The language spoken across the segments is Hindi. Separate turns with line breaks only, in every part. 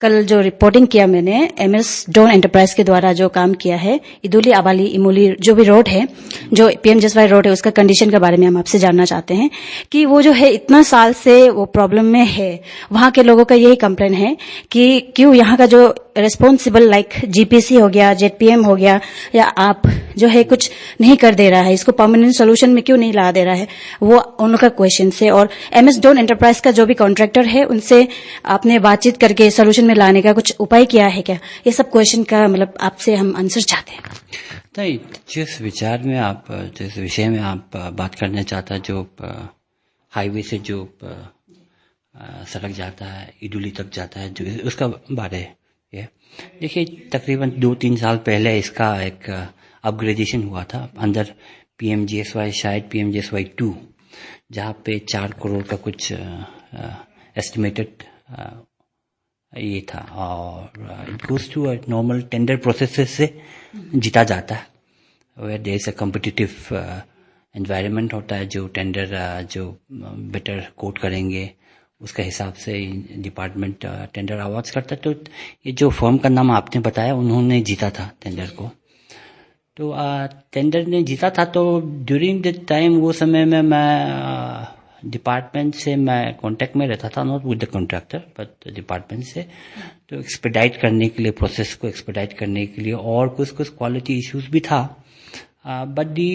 कल जो रिपोर्टिंग किया मैंने एमएस डॉन एंटरप्राइज के द्वारा जो काम किया है इदुली आबाली इमोली जो भी रोड है, जो पीएमजीएसवाई रोड है, उसका कंडीशन के बारे में हम आपसे जानना चाहते हैं कि वो जो है इतना साल से वो प्रॉब्लम में है। वहां के लोगों का यही कंप्लेन है कि क्यों यहाँ का जो रेस्पॉन्सिबल लाइक जीपीसी हो गया, जेडपीएम हो गया, या आप जो है कुछ नहीं कर दे रहा है, इसको परमानेंट सोल्यूशन में क्यों नहीं ला दे रहा है, वो उनका क्वेश्चन से। और एमएस डॉन एंटरप्राइज का जो भी कॉन्ट्रैक्टर है उनसे आपने बातचीत करके सोल्यूशन में लाने का कुछ उपाय किया है क्या? ये सब क्वेश्चन का मतलब आपसे हम आंसर चाहते हैं।
नहीं, जिस विचार में आप, जिस विषय में आप बात करना चाहता है, जो हाईवे से जो सड़क जाता है, इडुली तक जाता है, जो उसका बारे है। देखिए, तकरीबन 2-3 साल पहले इसका एक अपग्रेडेशन हुआ था अंदर पीएमजीएसवाई, शायद पीएमजीएसवाई 2, जहाँ पे 4 करोड़ का कुछ एस्टिमेटेड ये था, और it goes to normal tender process से जीता जाता है, where there is a competitive environment होता है। जो टेंडर जो बेटर कोट करेंगे उसके हिसाब से डिपार्टमेंट टेंडर अवार्ड करता है। तो ये जो फर्म का नाम आपने बताया, उन्होंने जीता था टेंडर को। तो टेंडर ने जीता था, तो ड्यूरिंग द टाइम वो समय में मैं डिपार्टमेंट से मैं कांटेक्ट में रहता था, not with the contractor but department से। तो एक्सपेडाइट करने के लिए, प्रोसेस को एक्सपेडाइट करने के लिए, और कुछ क्वालिटी इश्यूज भी था, but the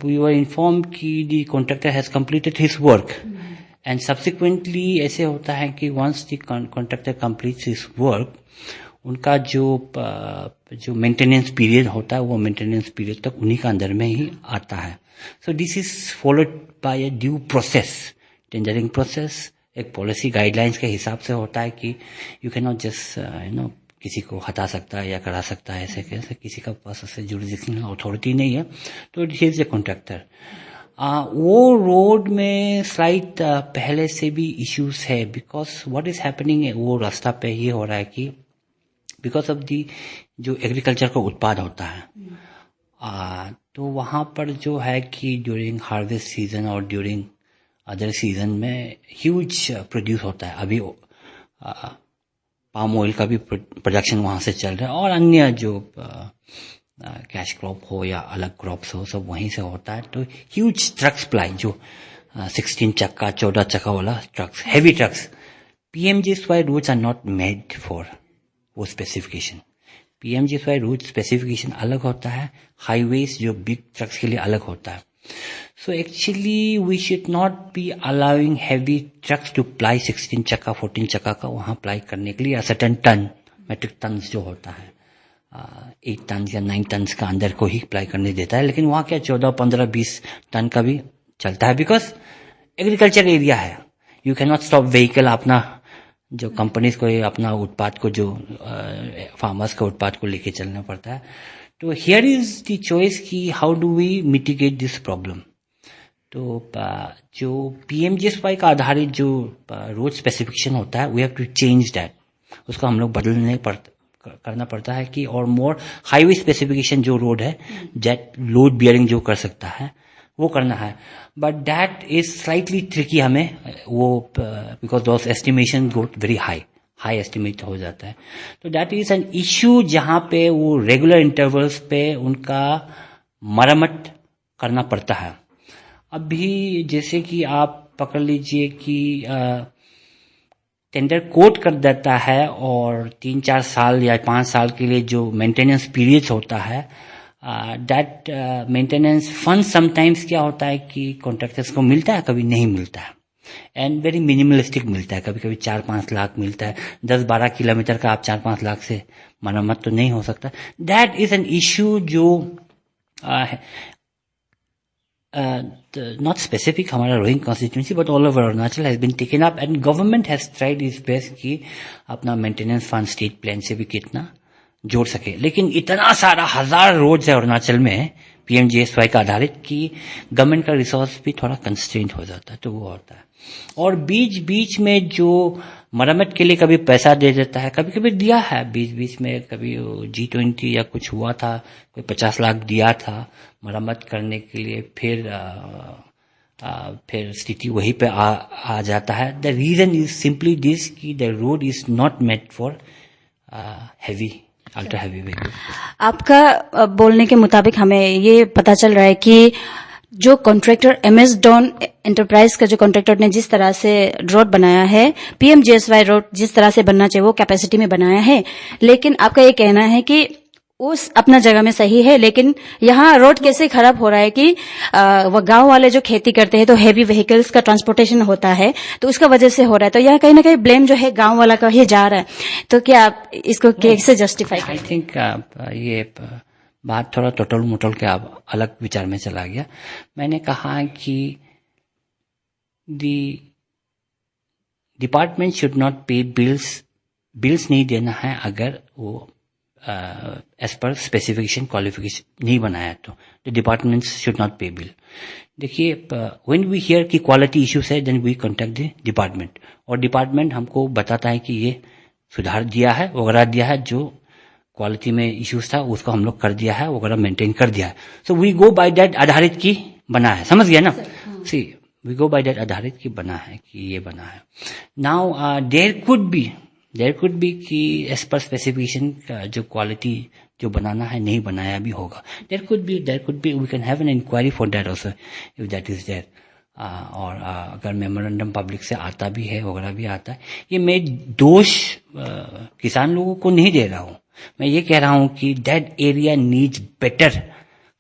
we were informed कि the contractor has completed his work. And subsequently ऐसे होता है कि once the contractor completes his work, उनका जो मेंटेनेंस पीरियड होता है, वो मेंटेनेंस पीरियड तक उन्हीं का अंदर में ही आता है। So this is followed by a due process, tendering process एक पॉलिसी गाइडलाइंस के हिसाब से होता है कि यू कैन नॉट जस्ट किसी को हटा सकता है या करा सकता है, ऐसे कैसे, किसी का पास ऐसे जुरिडिक्शनल अथॉरिटी नहीं है। तो इट इज ए कॉन्ट्रैक्टर। वो रोड में स्लाइट पहले से भी इश्यूज है, बिकॉज व्हाट इज हैपनिंग है, वो रास्ता पे ये हो रहा है कि बिकॉज ऑफ दी जो एग्रीकल्चर का उत्पाद होता है, तो वहाँ पर जो है कि ड्यूरिंग हार्वेस्ट सीजन और ड्यूरिंग अदर सीजन में ह्यूज प्रोड्यूस होता है। अभी पाम ऑयल का भी प्रोडक्शन वहाँ से चल रहा है, और अन्य जो कैश क्रॉप हो या अलग क्रॉप्स हो, सब वहीं से होता है। तो ह्यूज ट्रक्स प्लाई, जो 16 चक्का 14 चक्का वाला trucks, heavy trucks, PMGSY roads are not made for वो स्पेसिफिकेशन। पीएमजीएसवाई रूट स्पेसिफिकेशन अलग होता है, हाईवेज जो बिग ट्रक्स के लिए अलग होता है। So actually we should not be allowing heavy trucks to ply 16 चक्का 14 चक्का का वहाँ प्लाई करने के लिए। सर्टेन टन, मेट्रिक टन जो होता है, 8 टन या 9 टन का अंदर को ही प्लाई करने देता है। लेकिन वहाँ क्या 14, 15, 20 टन का भी चलता है, बिकॉज एग्रीकल्चर एरिया है। You can not stop vehicle, अपना जो कंपनीज को अपना उत्पाद को, जो फार्मर्स का उत्पाद को लेके चलना पड़ता है। तो हियर इज द चॉइस कि how do we mitigate this problem. तो जो पीएमजीएसवाई का आधारित जो रोड स्पेसिफिकेशन होता है, we have to change that, उसको हम लोग बदलने करना पड़ता है कि, और मोर हाईवे स्पेसिफिकेशन जो रोड है, जेट लोड बियरिंग जो कर सकता है वो करना है। But that is slightly tricky हमें, वो because those estimation got very high estimate हो जाता है। तो दैट इज एन इश्यू जहां पे वो रेगुलर इंटरवल्स पे उनका मरम्मत करना पड़ता है। अभी जैसे कि आप पकड़ लीजिए कि टेंडर कोट कर देता है, और 3-4 साल या 5 साल के लिए जो मेंटेनेंस पीरियड होता है, दैट मेंटेनेंस फंड समटाइम्स क्या होता है कि कॉन्ट्रैक्टर्स को मिलता है, कभी नहीं मिलता है, एंड वेरी मिनिमलिस्टिक मिलता है। कभी कभी 4-5 लाख मिलता है। 10-12 किलोमीटर का आप 4-5 लाख से मरम्मत तो नहीं हो सकता। दैट इज एन इश्यू जो not specific हमारा Roing constituency, but all over Arunachal has been taken up, and government has tried is best कि अपना मेंटेनेंस फंड स्टेट प्लान से भी कितना जोड़ सके। लेकिन इतना सारा 1000 रोड्स है अरुणाचल में पीएमजीएसवाई का आधारित कि गवर्नमेंट का रिसोर्स भी थोड़ा कंस्ट्रेंट हो जाता है, तो वो होता है। और बीच बीच में जो मरम्मत के लिए कभी पैसा दे देता है, कभी कभी दिया है बीच बीच में, कभी G20 या कुछ हुआ था, कोई 50 लाख दिया था मरम्मत करने के लिए। फिर फिर स्थिति वहीं पे आ जाता है. The reason is simply this कि the road is not made for heavy ultra heavy vehicle.
आपका बोलने के मुताबिक हमें ये पता चल रहा है कि जो कॉन्ट्रैक्टर MS डॉन एंटरप्राइज का जो कॉन्ट्रैक्टर ने जिस तरह से रोड बनाया है, PMGSY रोड जिस तरह से बनना चाहिए वो कैपेसिटी में बनाया है, लेकिन आपका ये कहना है कि उस अपना जगह में सही है, लेकिन यहाँ रोड कैसे खराब हो रहा है कि वो गांव वाले जो खेती करते हैं तो हैवी व्हीकल्स का ट्रांसपोर्टेशन होता है, तो उसका वजह से हो रहा है. तो यहाँ कहीं ना कहीं ब्लेम जो है गांव वाला का ही जा रहा है. तो क्या आप इसको कैसे जस्टिफाई
आई
करें?
थिंक ये बात थोड़ा टोटल मोटल के आप अलग विचार में चला गया. मैंने कहा कि दी डिपार्टमेंट शुड नॉट पे बिल्स नहीं देना है अगर वो एज पर स्पेसिफिकेशन क्वालिफिकेशन नहीं बनाया तो the department should not pay bill. देखिए, व्हेन वी हियर कि क्वालिटी इश्यूज है then we contact the department, और डिपार्टमेंट हमको बताता है कि ये सुधार दिया है वगैरह दिया है, जो क्वालिटी में इश्यूज था उसको हम लोग कर दिया है वगैरह मेंटेन कर दिया है. So we go by that आधारित की बना है. समझ गया ना? See we go by that आधारित की बना है कि ये बना है. नाउ देयर कुड बी कि एज पर स्पेसिफिकेशन का जो क्वालिटी जो बनाना है नहीं बनाया भी होगा. There could be we can have an inquiry for that also if that is there. और अगर मेमोरेंडम पब्लिक से आता भी है वगैरह भी आता है, ये मैं दोष किसान लोगों को नहीं दे रहा हूँ. मैं ये कह रहा हूं कि that area needs better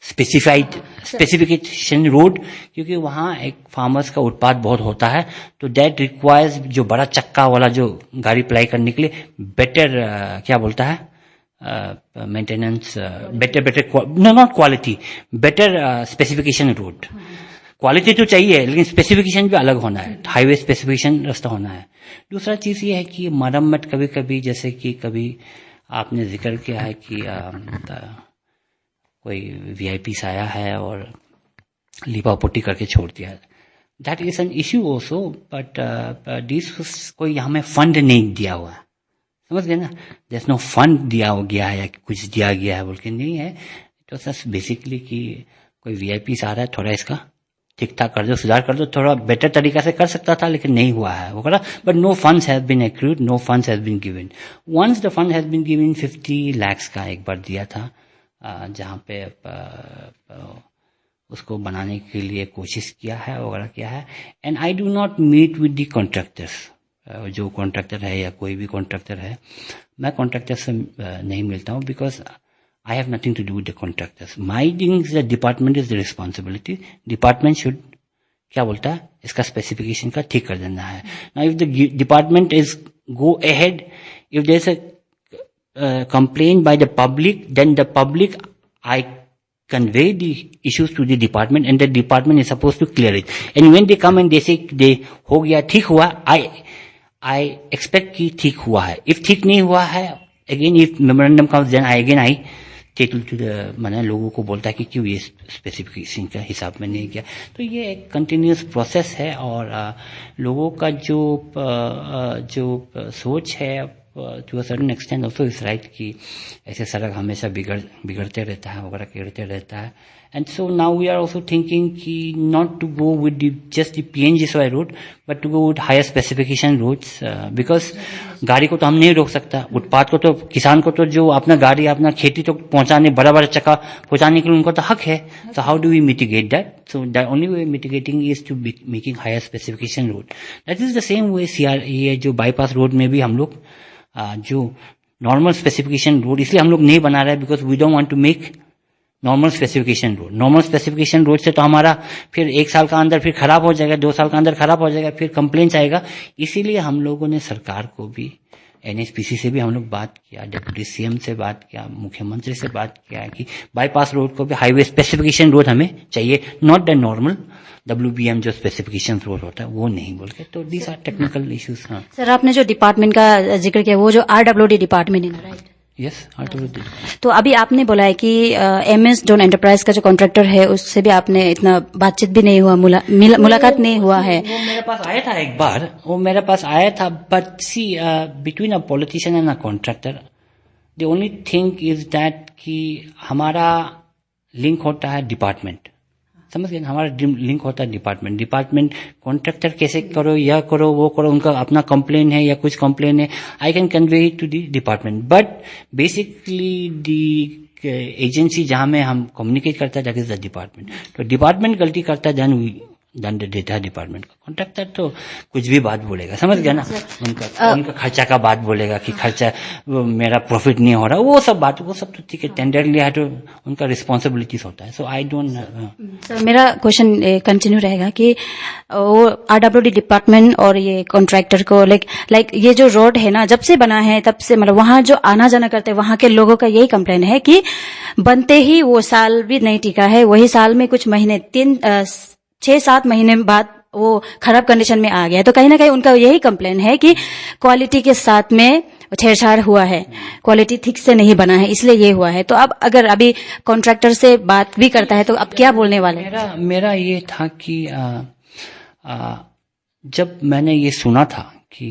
specification road, क्योंकि वहां एक फार्मर्स का उत्पाद बहुत होता है, तो दैट रिक्वायर्स जो बड़ा चक्का वाला जो गाड़ी प्लाई करने के लिए बेटर क्या बोलता है maintenance, better not quality, better specification road. Quality तो चाहिए लेकिन स्पेसिफिकेशन भी अलग होना है, हाईवे स्पेसिफिकेशन रास्ता होना है. दूसरा चीज ये है कि मरम्मत कभी कभी, जैसे कि कभी आपने जिक्र किया है कि कोई VIP आया है और लिपा पोटी करके छोड़ दिया. That is an issue also, but this कोई हमें फंड नहीं दिया हुआ. समझ गए ना? देयर नो फंड दिया गया है या कुछ दिया गया है बोल के नहीं है. तो सर बेसिकली कि कोई VIP आ रहा है, थोड़ा इसका ठीक ठाक कर दो, सुधार कर दो, थोड़ा बेटर तरीका से कर सकता था लेकिन नहीं हुआ है वगैरह. But no funds has been accrued, no funds has been given. Once the fund has been given 50 lakhs का एक बार दिया था, जहाँ पे उसको बनाने के लिए कोशिश किया है वगैरह किया है. And I do not meet with the contractors. जो कॉन्ट्रैक्टर है या कोई भी कॉन्ट्रैक्टर है, मैं कॉन्ट्रैक्टर से नहीं मिलता हूँ, because I have nothing to do with the contractors. My thing is the department is the responsibility. Department should क्या बोलता है इसका स्पेसिफिकेशन का ठीक कर देना है. Now if the department is go ahead, if there is a complaint by the public, then the public I convey the issues to the department and the department is supposed to clear it. And when they come and they say they हो गया ठीक हुआ, I expect कि ठीक हुआ है. If ठीक नहीं हुआ है, again if memorandum comes, then I tell to the मैंने लोगों को बोलता है कि क्यों ये स्पेसिफिकेशन का हिसाब में नहीं किया. तो ये एक कंटिन्यूस प्रोसेस है, और लोगों का जो सोच है to a certain extent also is right कि ऐसे सड़क हमेशा बिगड़ते रहता है वगैरह गिरते रहता है. And so now we are also thinking कि not to go with just the PNGSY road, but to go with higher specification roads, because गाड़ी को तो हम नहीं रोक सकता, उत्पाद को तो, किसान को तो जो अपना गाड़ी अपना खेती तो पहुंचाने, बड़ा बड़ा चक्का पहुंचाने के लिए उनको तो हक है. So how do we mitigate that? So the only way mitigating is to making higher specification road. That is the same way ये जो बाईपास रोड में भी हम लोग जो नॉर्मल स्पेसिफिकेशन रोड इसलिए हम लोग नहीं बना रहे, because we don't want to make normal specification road. Normal specification road से तो हमारा फिर 1 साल का अंदर फिर खराब हो जाएगा, 2 साल का अंदर खराब हो जाएगा, फिर कंप्लेंट्स आएगा. इसीलिए हम लोगों ने सरकार को भी, NHPC से भी हम लोग बात किया, डिप्टी CM से बात किया, मुख्यमंत्री से बात किया कि बाईपास रोड को भी हाईवे स्पेसिफिकेशन रोड हमें चाहिए, नॉट द नॉर्मल WBM जो स्पेसिफिकेशन रोड होता है वो नहीं बोल के. तो दीज आर टेक्निकल इश्यूज. हाँ
सर, आपने जो डिपार्टमेंट का जिक्र किया वो जो RWD डिपार्टमेंट है ना, राइट?
Yes, RWD.
तो अभी आपने बोला है कि MS डॉन एंटरप्राइज का जो कॉन्ट्रैक्टर है उससे भी आपने इतना बातचीत भी नहीं हुआ, मुलाकात नहीं हुआ है.
वो मेरे पास आया था एक बार, but see between a politician and a contractor the only thing is that कि हमारा लिंक होता है डिपार्टमेंट समझ गए ना, हमारा लिंक होता है डिपार्टमेंट कॉन्ट्रैक्टर कैसे करो, यह करो, वो करो, उनका अपना कंप्लेन है या कुछ कंप्लेन है, I can convey it to the department, but basically the agency जहां में हम कम्युनिकेट करता है दैट इज द डिपार्टमेंट। तो डिपार्टमेंट गलती करता है देन देता है डिपार्टमेंट का। कॉन्ट्रैक्टर तो कुछ भी बात बोलेगा, समझ गया ना, उनका खर्चा का बात बोलेगा कि खर्चा मेरा प्रॉफिट नहीं हो रहा, वो सब तो ठीक है, टेंडर लिया है तो उनका रिस्पॉन्सिबिलिटीज होता है। सो आई डोंट।
सर मेरा क्वेश्चन कंटिन्यू रहेगा कि वो आरडब्ल्यूडी डिपार्टमेंट और ये कॉन्ट्रैक्टर को लाइक ये जो रोड है ना, जब से बना है तब से मतलब वहां जो आना जाना करते हैं वहां के लोगों का यही कंप्लेन है कि बनते ही वो साल भी नहीं टिका है, वही साल में कुछ महीने 6-7 महीने बाद वो खराब कंडीशन में आ गया है। तो कहीं ना कहीं उनका यही कंप्लेन है कि क्वालिटी के साथ में छेड़छाड़ हुआ है, क्वालिटी ठीक से नहीं बना है, इसलिए ये हुआ है। तो अब अगर अभी कॉन्ट्रैक्टर से बात भी करता है तो अब क्या बोलने वाले हैं?
मेरा ये था कि जब मैंने ये सुना था कि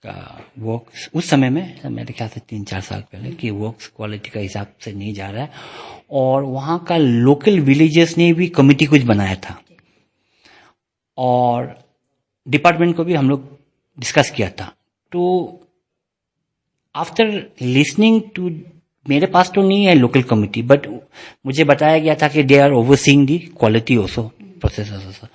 वर्क्स उस समय में, मेरे ख्याल से 3-4 साल पहले, कि वर्क्स क्वालिटी का हिसाब से नहीं जा रहा है, और वहां का लोकल विलेजेस ने भी कमिटी कुछ बनाया था और डिपार्टमेंट को भी हम लोग डिस्कस किया था। तो आफ्टर लिसनिंग टू, मेरे पास तो नहीं है लोकल कमिटी, बट मुझे बताया गया था कि they are overseeing the quality also, process also.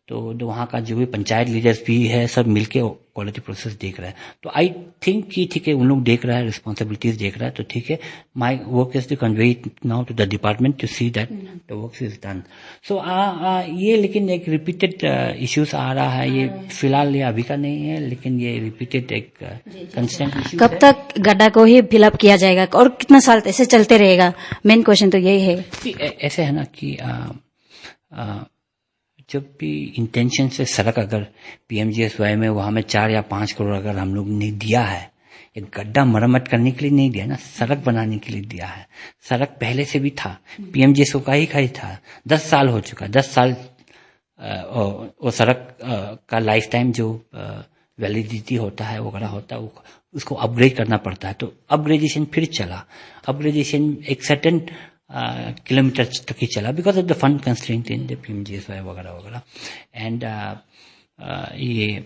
तो वहाँ का जो भी पंचायत लीडर्स भी है सब मिलके क्वालिटी प्रोसेस देख रहा है। तो आई थिंक कि ठीक है, उन लोग देख रहा है, रिस्पॉन्सिबिलिटीज देख रहा है, तो ठीक है, my work is to convey it now to the department to see that the work is done. So ये लेकिन एक रिपीटेड इश्यूज आ रहा है, ये फिलहाल ये अभी का नहीं है, लेकिन ये रिपीटेड एक कंस्टेंट इश्यू।
कब तक गड्ढा को ही फिलअप किया जाएगा और कितना साल ऐसे चलते रहेगा? मेन क्वेश्चन तो यही है।
ऐसे है ना कि जब भी इंटेंशन से सड़क अगर पीएमजीएसवाई में वहां में 4 या 5 करोड़ अगर हम लोग ने दिया है, एक गड्ढा मरम्मत करने के लिए नहीं दिया ना, सड़क बनाने के लिए दिया है। सड़क पहले से भी था, पीएमजीएसवाई का ही था, 10 साल हो चुका, 10 साल वो सड़क का लाइफ टाइम जो वैलिडिटी होता है वगैरह होता है, उसको अपग्रेड करना पड़ता है। तो अपग्रेडेशन फिर चला, अपग्रेडेशन एक सर्टेन किलोमीटर तक ही चला because of the fund constraint in the PMGSY वगैरह वगैरह। एंड ये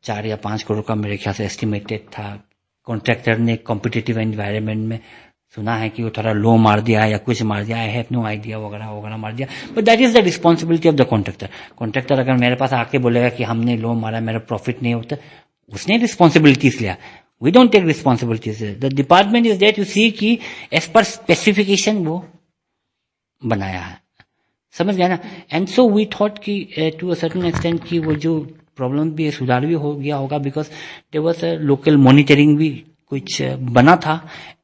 4 या 5 करोड़ का मेरे ख्याल से एस्टिमेटेड था। कॉन्ट्रैक्टर ने कॉम्पिटिटिव एनवायरनमेंट में सुना है कि वो थोड़ा लो मार दिया या कुछ मार दिया, आई हैव नो आइडिया वगैरह वगैरह मार दिया, but that is the responsibility of the contractor. Contractor अगर मेरे पास आके बोलेगा कि हमने लो मारा, मेरा प्रॉफिट नहीं होता, उसने रिस्पॉन्सिबिलिटीज लिया। We don't take responsibilities. The department is there to see कि as per specification वो बनाया है, समझ गया ना। एंड सो वी थॉट कि टू अ सर्टेन एक्सटेंट कि वो जो प्रॉब्लम भी है सुधार भी हो गया होगा, because there was a local monitoring भी कुछ बना था,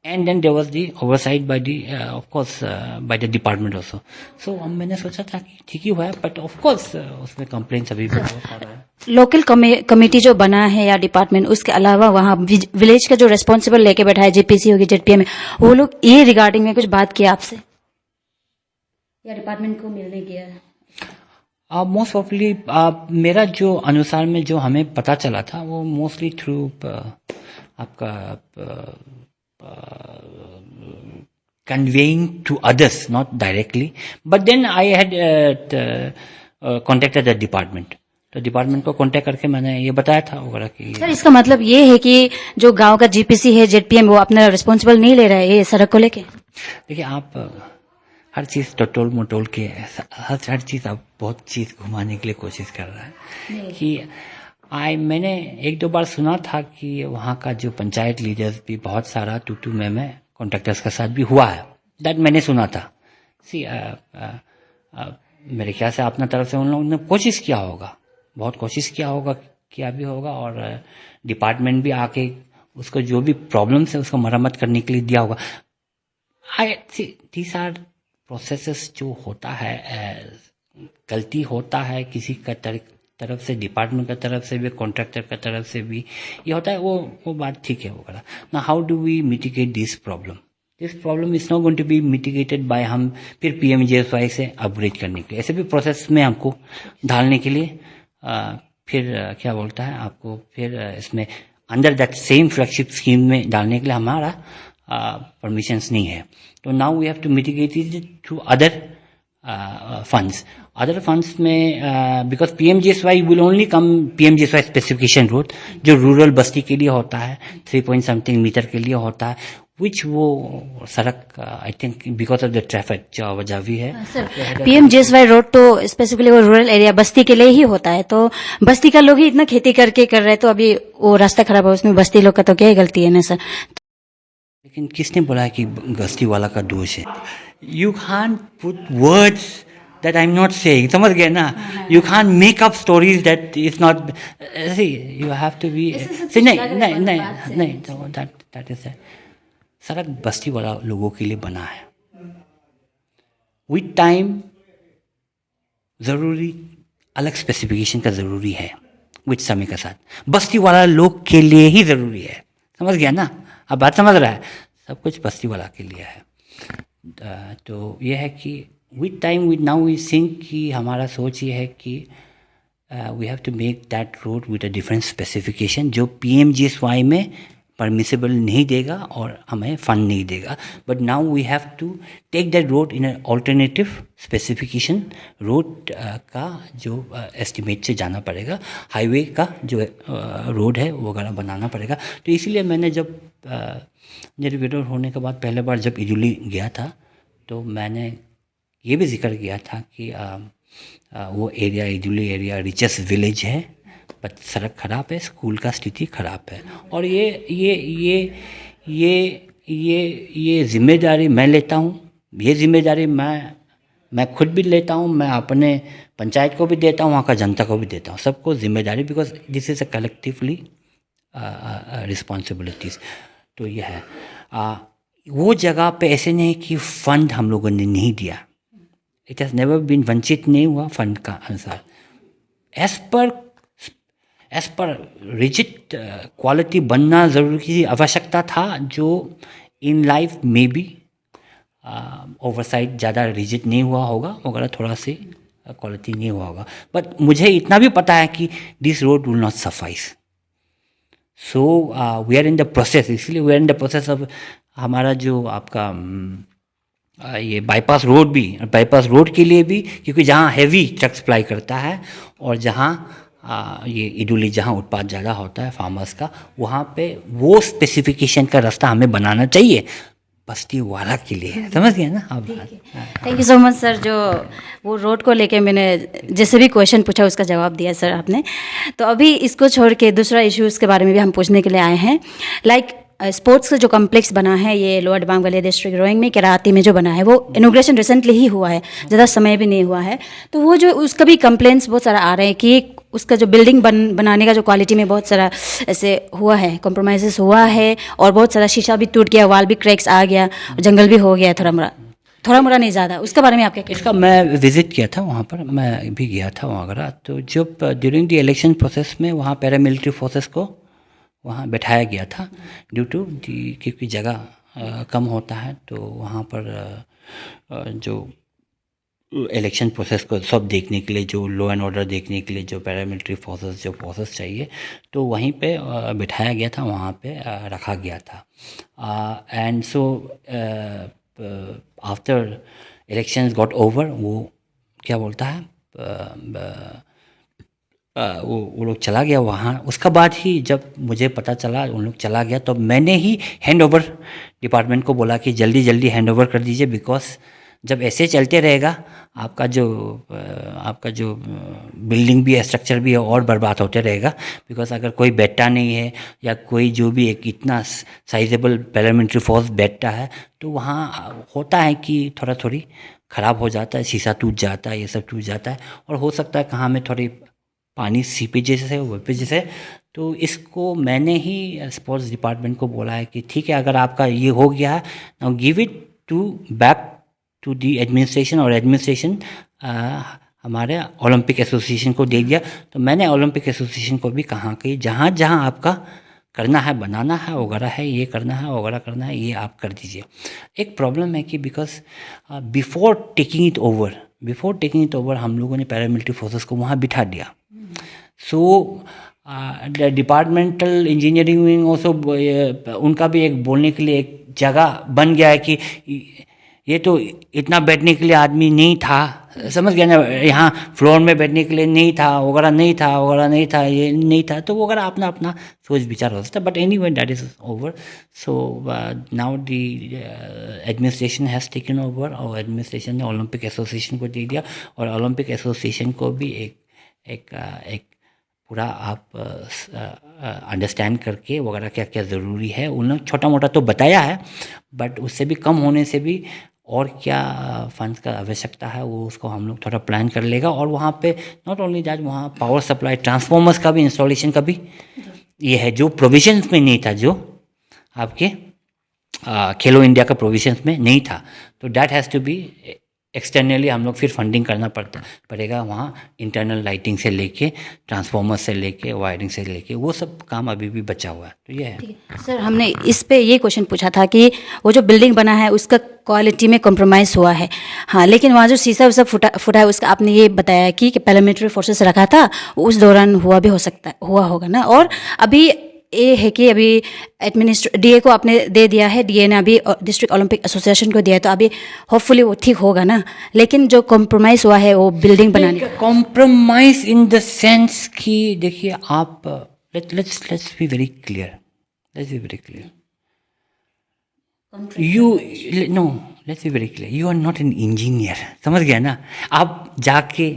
and then there was the oversight by the of course by the department also. So मैंने सोचा था कि ठीक ही हुआ है, बट ऑफ कोर्स उसमें कंप्लेंट्स अभी भी बहुत आ रहा है।
लोकल कमेटी जो बना है या डिपार्टमेंट, उसके अलावा वहाँ विलेज का जो रेस्पॉन्सिबल लेके बैठा है, जेपीसी होगी, जेडपीएम, वो लोग ये रिगार्डिंग में कुछ बात किया आपसे या डिपार्टमेंट को मिलने किया?
मोस्ट प्रॉब्ली मेरा जो अनुसार में जो हमें पता चला था वो मोस्टली थ्रू आपका conveying to others, not directly, but then I had contacted the department. तो डिपार्टमेंट को कांटेक्ट करके मैंने ये बताया था वगैरह कि
सर इसका मतलब ये है कि जो गांव का जीपीसी है, जेडपीएम, वो अपना रिस्पॉन्सिबल नहीं ले रहा है ये सड़क को लेके?
देखिए, आप हर चीज टटोल मटोल के हर चीज आप बहुत चीज घुमाने के लिए कोशिश कर रहा है कि मैंने 1-2 बार सुना था कि वहाँ का जो पंचायत लीडर्स भी बहुत सारा टूटू में कॉन्ट्रैक्टर्स के साथ भी हुआ है, दैट मैंने सुना था। मेरे ख्याल से अपना तरफ से उन लोगों ने कोशिश किया होगा, बहुत कोशिश किया भी होगा, और डिपार्टमेंट भी आके उसको जो भी प्रॉब्लम्स है उसको मरम्मत करने के लिए दिया होगा। दीस आर प्रोसेसेस जो होता है, गलती होता है किसी का तरफ से, डिपार्टमेंट का तरफ से भी, कॉन्ट्रैक्टर का तरफ से भी, ये होता है, वो बात ठीक है वगैरह। ना how do we mitigate this problem? This problem is not going to be mitigated by हम फिर पीएमजीएसवाई से अपग्रेड करने के लिए, ऐसे भी प्रोसेस में हमको ढालने के लिए फिर क्या बोलता है आपको, फिर इसमें under that same flagship scheme में डालने के लिए हमारा परमिशंस नहीं है। तो now we have to mitigate it through other funds. Other funds में because PMGSY will only come PMGSY specification road जो रूरल बस्ती के लिए होता है 3 point something मीटर के लिए होता है which वो सड़क I think because of the traffic जो आवाजाही है.
पीएमजीएसवाई रोड तो स्पेसिफिकली वो रूरल एरिया बस्ती के लिए ही होता है, तो बस्ती का लोग ही इतना खेती करके कर रहे हैं, तो अभी वो रास्ता खराब है उसमें बस्ती लोग का तो क्या ही गलती है ना सर.
लेकिन किसने बोला कि बस्ती वाला का दोष है? You can't put words that I'm not saying. समझ गए ना? You can't make up stories that is not. See, you have to be. See, नहीं. That is that. सड़क बस्ती वाला लोगों के लिए बना है. With time, जरूरी अलग स्पेसिफिकेशन का जरूरी है. With समय के साथ बस्ती वाला लोग के लिए ही जरूरी है. समझ गया ना? अब बात समझ रहा है? सब कुछ बस्ती वाला के लिए है. तो ये है कि with time with now we think कि हमारा सोच ये है कि we have to make that road with a different specification जो PMGSY में परमिसेबल नहीं देगा और हमें फंड नहीं देगा. But now we have to take that road in alternative specification road का जो एस्टिमेट से जाना पड़ेगा. हाईवे का जो रोड है वो वगैरह बनाना पड़ेगा. तो इसीलिए मैंने जब निर्विरोध होने के बाद पहले बार जब इजुली गया था तो मैंने ये भी जिक्र किया था कि वो एरिया इजुली एरिया रिचेस्ट विलेज है बट सड़क खराब है, स्कूल का स्थिति खराब है. और ये जिम्मेदारी मैं लेता हूँ. ये जिम्मेदारी मैं खुद भी लेता हूँ, मैं अपने पंचायत को भी देता हूँ, वहाँ का जनता को भी देता हूँ, सबको जिम्मेदारी. Because this is a collectively responsibilities. तो ये है वो जगह पे ऐसे नहीं कि फंड हम लोगों ने नहीं दिया. इट हैज़ नेवर बीन वंचित नहीं हुआ फंड का अनुसार. एज पर रिजिड क्वालिटी बनना ज़रूरी की आवश्यकता था जो इन लाइफ में भी ओवरसाइट ज़्यादा रिजिड नहीं हुआ होगा वगैरह, थोड़ा सी क्वालिटी नहीं हुआ होगा. बट मुझे इतना भी पता है कि this road will not suffice. So we are in the process. इसलिए we are in the process of हमारा जो आपका ये बाईपास रोड के लिए भी, क्योंकि जहाँ हैवी ट्रक सप्लाई करता है और जहाँ ये इडुली जहाँ उत्पाद ज़्यादा होता है फार्मर्स का, वहाँ पे वो स्पेसिफिकेशन का रास्ता हमें बनाना चाहिए बस्ती वाला के लिए. समझ गए ना आप?
Thank you so much sir. जो वो रोड को लेके मैंने जैसे भी क्वेश्चन पूछा उसका जवाब दिया सर आपने. तो अभी इसको छोड़ के दूसरा इश्यूज़ के बारे में भी हम पूछने के लिए आए हैं. लाइक स्पोर्ट्स का जो कॉम्प्लेक्स बना है ये Lower Dibang Valley district Roing में केराती में जो बना है वो इनोग्रेशन रिसेंटली ही हुआ है, ज़्यादा समय भी नहीं हुआ है. तो वो जो उसका भी कंप्लेंट्स बहुत सारा आ रहे हैं कि उसका जो बिल्डिंग बनाने का जो क्वालिटी में बहुत सारा ऐसे हुआ है, कॉम्प्रोमाइज़ हुआ है और बहुत सारा शीशा भी टूट गया, वाल भी क्रैक्स आ गया, जंगल भी हो गया थोड़ा मोड़ा नहीं ज़्यादा. उसके बारे में आप क्या कहते हैं?
इसका मैं विज़िट किया था वहाँ पर, मैं भी गया था वहाँ. तो जब ड्यूरिंग द इलेक्शन प्रोसेस में वहाँ पैरामिलिट्री फोर्सेस को वहाँ बैठाया गया था ड्यू टू क्योंकि जगह कम होता है. तो वहाँ पर जो इलेक्शन प्रोसेस को सब देखने के लिए, जो लॉ एंड ऑर्डर देखने के लिए जो पैरामिलिट्री फोर्सेस चाहिए, तो वहीं पे बिठाया गया था, वहाँ पे रखा गया था. And so after elections got over, वो क्या बोलता है वो लोग चला गया वहाँ. उसका बाद ही जब मुझे पता चला उन लोग चला गया तो मैंने ही हैंड ओवर डिपार्टमेंट को बोला कि जल्दी हैंड ओवर कर दीजिए. बिकॉज जब ऐसे चलते रहेगा आपका जो बिल्डिंग भी है, स्ट्रक्चर भी है, और बर्बाद होते रहेगा. बिकॉज अगर कोई बैठता नहीं है या कोई जो भी एक इतना साइजेबल पैरामिलिट्री फोर्स बैठता है तो वहाँ होता है कि थोड़ी ख़राब हो जाता है, शीशा टूट जाता है, ये सब टूट जाता है. और हो सकता है कहाँ में थोड़ी पानी सीपेजेस है, वेपेजेस है. तो इसको मैंने ही स्पोर्ट्स डिपार्टमेंट को बोला है कि ठीक है, अगर आपका ये हो गया है, now give it back to the administration, और एडमिनिस्ट्रेशन हमारे ओलंपिक एसोसिएशन को दे दिया. तो मैंने ओलंपिक एसोसिएशन को भी कहा कि जहाँ आपका करना है, बनाना है वगैरह है, ये करना है वगैरह करना है, ये आप कर दीजिए. एक प्रॉब्लम है कि because before taking it over हम लोगों ने पैरामिलिट्री फोर्सेस को वहाँ बिठा दिया. So the departmental engineering wing also उनका भी एक बोलने के लिए एक जगह बन गया है कि ये तो इतना बैठने के लिए आदमी नहीं था, समझ गया ना, यहाँ फ्लोर में बैठने के लिए नहीं था वगैरह, नहीं था, ये नहीं था, तो वगैरह अपना अपना सोच विचार हो सकता है. But any way that is over. So now the administration has taken over, और एडमिनिस्ट्रेशन ने ओलंपिक एसोसिएशन को दे दिया, और ओलंपिक एसोसिएशन को भी एक पूरा आप अंडरस्टैंड करके वगैरह क्या क्या ज़रूरी है, उन्होंने छोटा मोटा तो बताया है, बट उससे भी कम होने से भी और क्या फंड्स का आवश्यकता है वो उसको हम लोग थोड़ा प्लान कर लेगा. और वहाँ पे नॉट ओनली दैट, वहाँ पावर सप्लाई ट्रांसफॉर्मर्स का भी इंस्टॉलेशन का भी ये है, जो प्रोविजंस में नहीं था, जो आपके खेलो इंडिया का प्रोविजंस में नहीं था. तो that has to be externally हम लोग फिर फंडिंग करना पड़ेगा वहाँ, इंटरनल लाइटिंग से लेके, ट्रांसफॉर्मर से लेके, वायरिंग से लेके, वो सब काम अभी भी बचा हुआ है. तो ये है.
सर, हमने इस पे ये क्वेश्चन पूछा था कि वो जो बिल्डिंग बना है उसका क्वालिटी में कॉम्प्रोमाइज़ हुआ है. हाँ, लेकिन वहाँ जो शीशा सब फुटा है उसका आपने ये बताया कि पैरामिलिट्री फोर्सेस रखा था, उस दौरान हुआ होगा ना. और अभी ये है कि अभी डीए को आपने दे दिया है, डीए ने अभी डिस्ट्रिक्ट ओलंपिक एसोसिएशन को दिया है, तो अभी होपफुली वो ठीक होगा ना. लेकिन जो कॉम्प्रोमाइज़ हुआ है वो बिल्डिंग बनाने का,
कॉम्प्रोमाइज इन द सेंस कि देखिए आप, let's be very clear, let's be very clear, you are not an engineer, समझ गया ना. आप जाके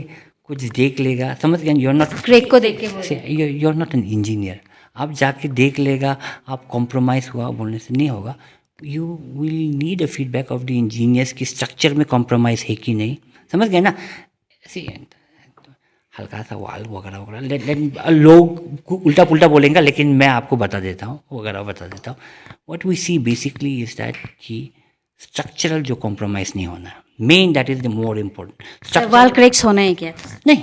कुछ देख लेगा, समझ गया, यू आर नॉट
क्रेक को देख के,
you are not an engineer. आप जाके देख लेगा, आप कॉम्प्रोमाइज़ हुआ बोलने से नहीं होगा. You will need a feedback of the engineers कि स्ट्रक्चर में कॉम्प्रोमाइज़ है कि नहीं, समझ गए ना. ऐसे हल्का सा वाल वगैरह लोग उल्टा पुल्टा बोलेंगे, लेकिन मैं आपको बता देता हूँ. What we see basically is that कि स्ट्रक्चरल जो कॉम्प्रोमाइज़ नहीं होना, main that is the more important.
Wall cracks होना है क्या?
नहीं,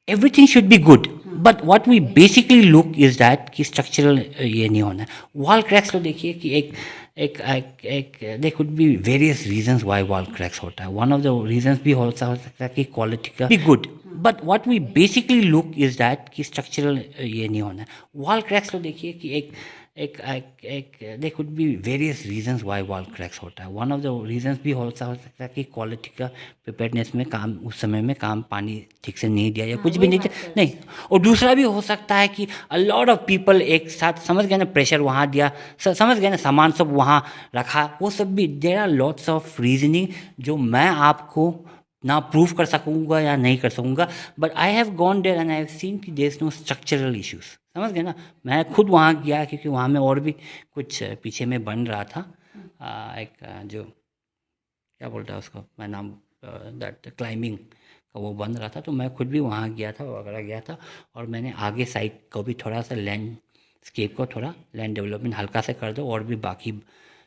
everything should be good, but what we basically look is that कि structural ये नहीं होना. wall cracks तो देखिए कि एक there could be various reasons why wall cracks होता है. one of the reasons भी हो सकता है कि quality का be good, but what we basically look is that कि structural ये नहीं होना. wall cracks तो देखिए कि there could be various reasons why wall cracks होता है. one of the reasons भी हो सकता है कि क्वालिटी का प्रिपेयर्डनेस में काम, उस समय में काम पानी ठीक से नहीं दिया या कुछ भी नहीं. और दूसरा भी हो सकता है कि a lot of people एक साथ, समझ गए ना, प्रेशर वहाँ दिया, समझ गए ना, सामान सब वहाँ रखा, वो सब भी. There are lots of reasoning जो मैं आपको ना प्रूव कर सकूँगा या नहीं कर सकूँगा, but I have gone there and I have seen कि there is no structural issues. समझ गए ना. मैं खुद वहाँ गया क्योंकि वहाँ में और भी कुछ पीछे में बन रहा था. एक जो क्या बोलता है उसको, मैं नाम, दैट क्लाइंबिंग का वो बन रहा था, तो मैं खुद भी वहाँ गया था. और मैंने आगे साइड को भी थोड़ा सा लैंडस्केप को थोड़ा लैंड डेवलपमेंट हल्का से कर दो, और भी बाकी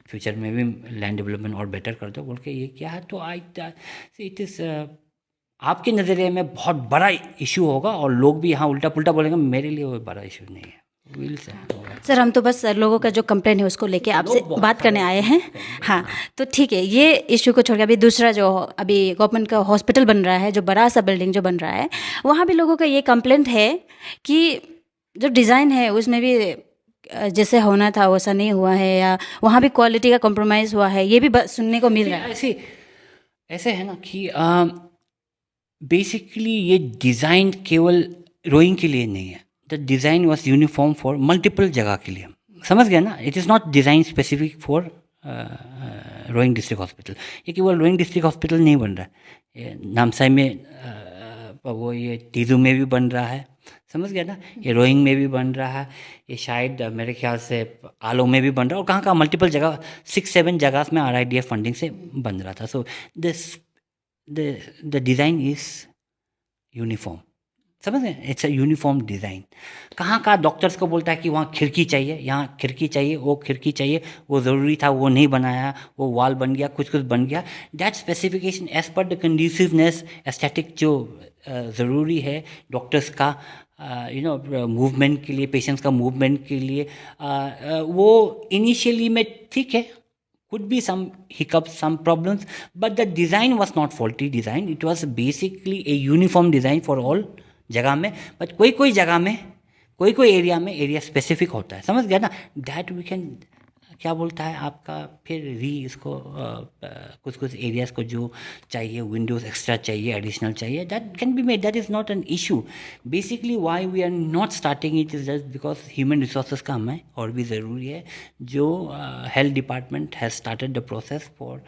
फ्यूचर में भी लैंड डेवलपमेंट और बेटर कर दो बोल के ये क्या है. तो इट इज़ आपके नज़रिए में बहुत बड़ा इशू होगा, और लोग भी यहाँ उल्टा पुल्टा बोलेंगे. मेरे लिए वो बड़ा इशू नहीं है.
सर, हम तो बस लोगों का जो कंप्लेन है उसको लेके आपसे बात करने आए हैं. हाँ, तो ठीक है, ये इशू को छोड़ के अभी दूसरा जो अभी गवर्नमेंट का हॉस्पिटल बन रहा है, जो बड़ा सा बिल्डिंग जो बन रहा है, वहाँ भी लोगों का ये कंप्लेंट है कि जो डिज़ाइन है उसमें भी जैसे होना था वैसा नहीं हुआ है, या वहाँ भी क्वालिटी का कॉम्प्रोमाइज़ हुआ है, ये भी सुनने को मिल रहा है.
ऐसे है ना कि बेसिकली ये डिज़ाइन केवल रोइंग के लिए नहीं है. The design was uniform for multiple जगह के लिए, समझ गया ना. It is not design specific for Roing district hospital. ये केवल रोइंग डिस्ट्रिक्ट हॉस्पिटल नहीं बन रहा है, ये नामसाई में वो ये तीजू में भी बन रहा है, समझ गया ना. ये रोइंग में भी बन रहा है, ये शायद मेरे ख्याल से आलो में भी बन रहा है, और कहाँ मल्टीपल जगह 6-7 जगह में RIDF फंडिंग से बन रहा था. So the design is uniform, समझ गए. It's a uniform design. कहाँ डॉक्टर्स को बोलता है कि वहाँ खिड़की चाहिए, यहाँ खिड़की चाहिए, वो खिड़की चाहिए, वो ज़रूरी था, वो नहीं बनाया, वो वॉल बन गया, कुछ बन गया. That specification as per the conduciveness, aesthetic जो ज़रूरी है डॉक्टर्स का, मूवमेंट के लिए, पेशेंट्स का मूवमेंट के लिए, वो इनिशियली में ठीक है. could be some hiccups, some problems, but the design was not faulty design. It was basically a uniform design for all जगह में. but कोई जगह में, कोई एरिया में एरिया स्पेसिफिक होता है, समझ गया ना. दैट वी कैन क्या बोलता है आपका फिर इसको कुछ कुछ एरियाज़ को जो चाहिए, विंडोज़ एक्स्ट्रा चाहिए, एडिशनल चाहिए, that can be made, that is not an issue. Basically why we are not starting it is just because human resources का हमें और भी ज़रूरी है. जो health department has started the process for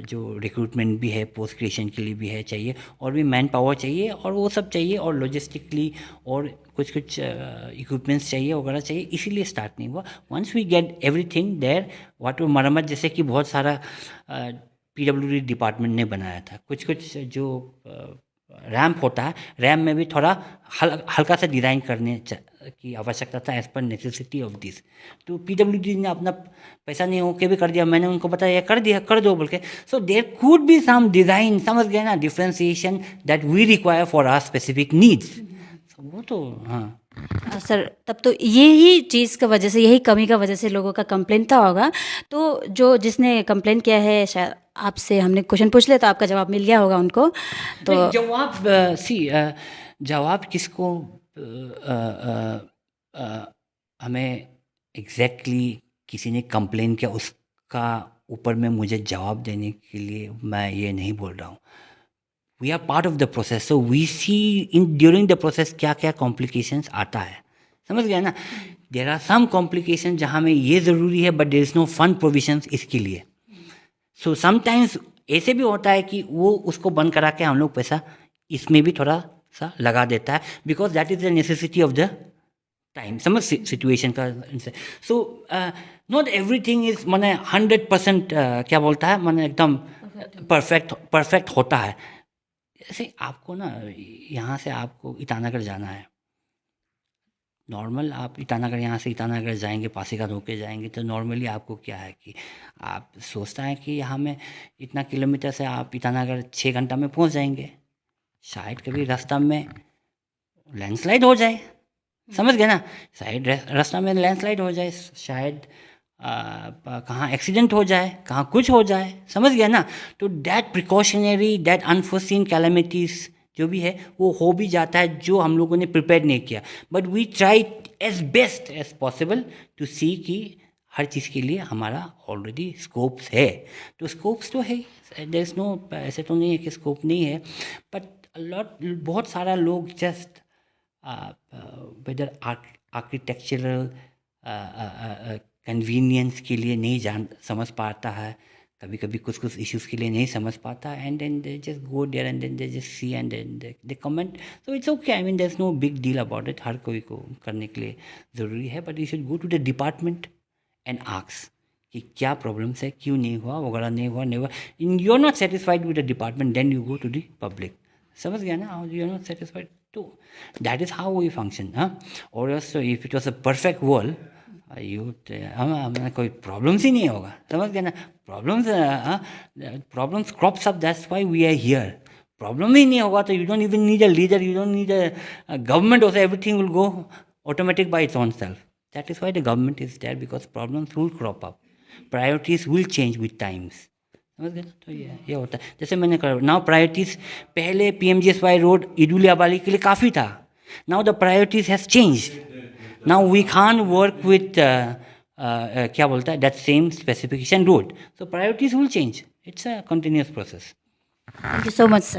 जो रिक्रूटमेंट भी है, पोस्ट क्रिएशन के लिए भी है, चाहिए और भी मैन पावर चाहिए और वो सब चाहिए और लॉजिस्टिकली और कुछ कुछ इक्विपमेंट्स चाहिए वगैरह चाहिए, इसीलिए स्टार्ट नहीं हुआ. Once we get everything there, what मरम्मत जैसे कि बहुत सारा PWD डिपार्टमेंट ने बनाया था, कुछ कुछ जो रैम्प होता है, रैम्प में भी थोड़ा हल्का सा डिज़ाइन करने की आवश्यकता था as per necessity of this. तो PWD ने अपना पैसा नहीं होके भी कर दिया, मैंने उनको बताया कर दिया, कर दो बोल के. So there could be some design, समझ गए ना, differentiation that we require for our specific needs. वो तो हाँ
सर, तब तो यही चीज़ का वजह से, यही कमी का वजह से लोगों का कंप्लेंट था होगा. तो जो जिसने कंप्लेंट किया है, शायद आपसे हमने क्वेश्चन पूछ लिया तो आपका जवाब मिल गया होगा उनको. तो
नहीं, जवाब जवाब किसको हमें एग्जैक्टली किसी ने कंप्लेन किया उसका ऊपर में मुझे जवाब देने के लिए मैं ये नहीं बोल रहा हूँ. We are part of the process, so we see in during the process क्या क्या कॉम्प्लिकेशंस आता है, समझ गया ना. देर आर सम कॉम्प्लिकेशन जहाँ में ये ज़रूरी है but there is no fund provisions इसके लिए. सो समटाइम्स ऐसे भी होता है कि वो उसको बंद करा के हम लोग पैसा इसमें भी थोड़ा सा लगा देता है, because that is the necessity of the time, समझ सिचुएशन का. सो नॉट एवरीथिंग इज माने 100% क्या बोलता है, माने एकदम परफेक्ट होता है. जैसे आपको ना यहाँ से आपको ईटानगर जाना है, नॉर्मल आप ईटानगर यहाँ से ईटानगर जाएंगे, पासीघाट होके जाएंगे, तो नॉर्मली आपको क्या है कि आप सोचता है कि यहाँ में इतना किलोमीटर से आप ईटानगर 6 घंटा में पहुँच जाएंगे. शायद कभी रास्ता में लैंडस्लाइड हो जाए, समझ गए ना, शायद रास्ता में लैंडस्लाइड हो जाए, शायद कहाँ एक्सीडेंट हो जाए, कहाँ कुछ हो जाए, समझ गया ना. तो that precautionary, that unforeseen calamities जो भी है वो हो भी जाता है, जो हम लोगों ने प्रिपेयर नहीं किया. But we try as best as possible to see कि हर चीज़ के लिए हमारा ऑलरेडी स्कोप्स है. तो स्कोप्स तो है, देयर इज़ नो, ऐसे तो नहीं है कि स्कोप नहीं है, बट बहुत सारा लोग जस्ट वेदर आर्किटेक्चरल कन्वीनियंस के लिए नहीं समझ पाता है, कभी कभी कुछ इश्यूज़ के लिए नहीं समझ पाता, and then they just go there and then they just see and then they comment. So it's okay, I mean there is no big deal about it, हर कोई को करने के लिए ज़रूरी है. But you should go to the department and ask कि क्या प्रॉब्लम्स है, क्यों नहीं हुआ वगैरह, नहीं हुआ. In you are not satisfied with the department, then you go to the public, समझ गया ना. यू आर नॉट सेटिस्फाइड, तो that is how we function. हाँ, और if it was a perfect world, हमें कोई प्रॉब्लम्स ही नहीं होगा, समझ गए ना. Problems crops up, that's why we are here. Problem ही नहीं होगा तो you don't even need a leader, you don't need a government also, everything will go automatic by its own self. That is why the government is there, because problems will crop up, priorities will change with times, समझ गए ना. तो ये होता है, जैसे मैंने कहा नाउ प्रायोरिटीज, पहले PMGSY रोड इडुली अबाली के लिए काफ़ी था. Now the priorities has changed. Now we can't work with क्या बोलता है, that same specification road. So priorities will change. It's a continuous process.
Thank you so much sir.